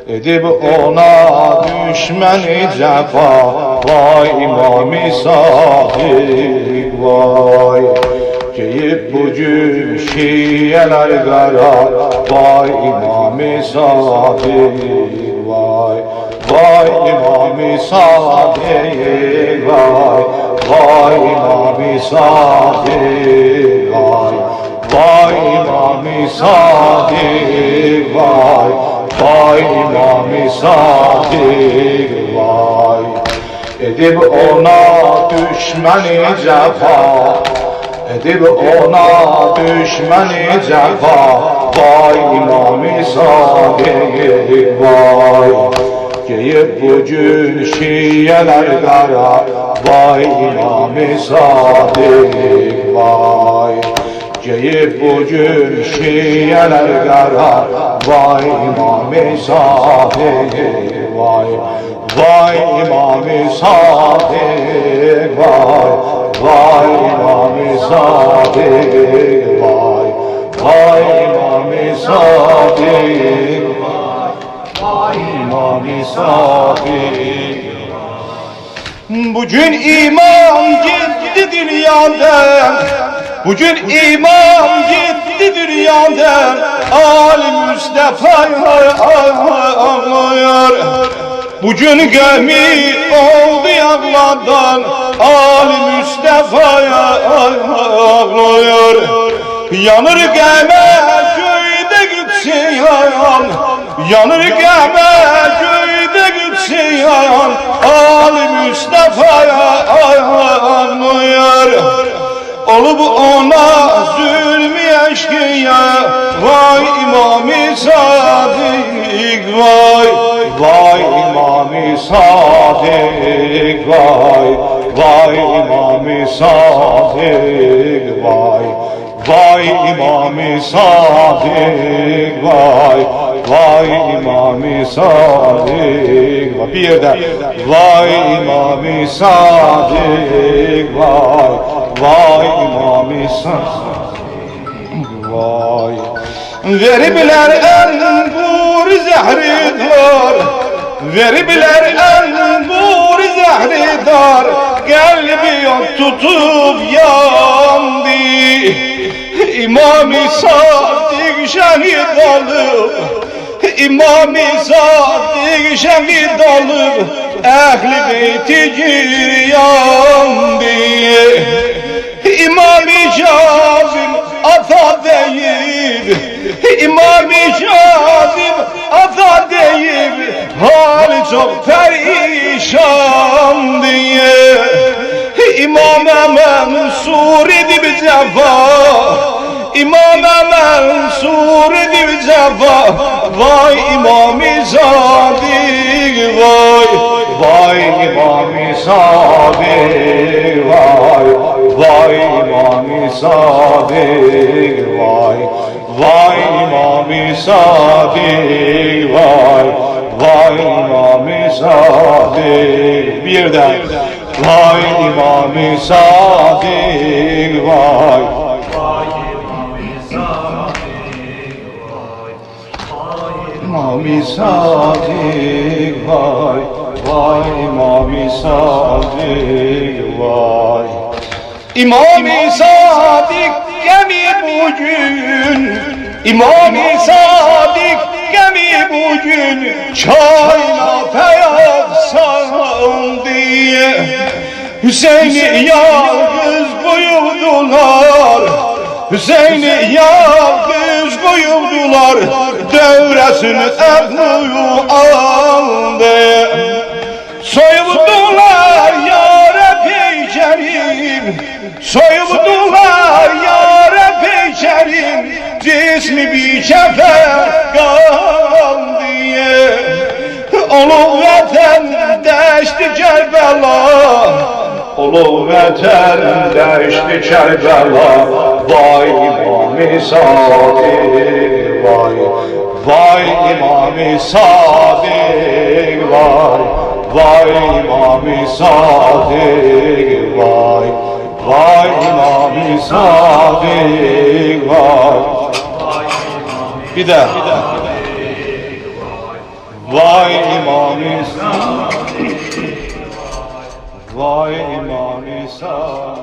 edip ona düşmeni cefa. Vay İmam-ı Sadık vay. Geyip bugün şiyeler kara. Vay İmam-ı Sadık vay. Vay İmam-ı Sadık vay. Vay İmam-ı Sadık vay. Vay İmam-ı Sadık vay. Vay İmam-ı Sadık vay. Edip ona düşmeni cefa. Edip ona düşmeni cefa. Vay İmam-ı Sadık vay. Geyip bugün şiyeler kara. Vay İmam-ı Sadık vay. Geyip bugün şiyeler kara. Vay İmam-ı Sadık vay. Vay İmam-ı Sadık vay. Vay İmam-ı Sadık vay. Vay İmam-ı Sadık vay. Vay İmam-ı Sadık. Bugün imam gitti dünyadan. Bugün imam gitti dünyadan. Ali Mustafa'ya ağlıyor. Bugün gemi oldu yağmadan. Ali Mustafa'ya ağlıyor. Yanır gemi köyde gitsin. Yanır gemi köyde gitsin. Ali Mustafa'ya ağlıyor. Olup ona zulmü eşkıya. Vay İmam-ı Sadık vay. Vay İmam-ı Sadık vay. Vay İmam-ı Sadık vay. Vay İmam-ı Sadık vay. Vay İmam-ı Sadık vay. Bir yerde vay İmam-ı Sadık vay. Vay İmam-ı Sadık vay. Veribler enbur zehridar. Veribler enbur zehridar. Kalbi tutup yandı. İmam-ı Sadık şehit olup. İmam-ı Sadık şehit olup. Ehli beyti giryandı. İmam-ı Şazim ata değil. İmam-ı Şazim ata değil. Hali çok perişan diye. İmam-ı Mansur edip cefa. İmam-ı Mansur edip cefa. Vay İmam-ı Sadık vay. Vay İmam-ı Sadık vay. Vay İmam-ı Sadık vay. Vay İmam-ı Sadık vay. Vay İmam-ı Sadık. Bir de vay İmam-ı Sadık vay. Vay İmam-ı Sadık vay. İmam-ı Sadık vay. Vay İmam-ı Sadık vay. İmam-ı Sadık gemi bugün. İmam-ı Sadık gemi bugün. Kainata yapsan diye. Hüseyin'i yalnız buyurdular. Hüseyin'i yalnız buyurdular. Devresini Ebnu'yu aldı. Soyuldular yâre peykerim. Soyuldular yâre peykerim. Cismi bir kefer kan diye. Ulu vatan deşti Kerbela. Ulu vatan deşti Kerbela. Vay İmam-ı Sadık vay. Vay İmam-ı Sadık vay. Vay İmam-ı Sadık vay. Vay İmam-ı Sadık vay. Bir de Vay İmam İsa, vay İmam İsa.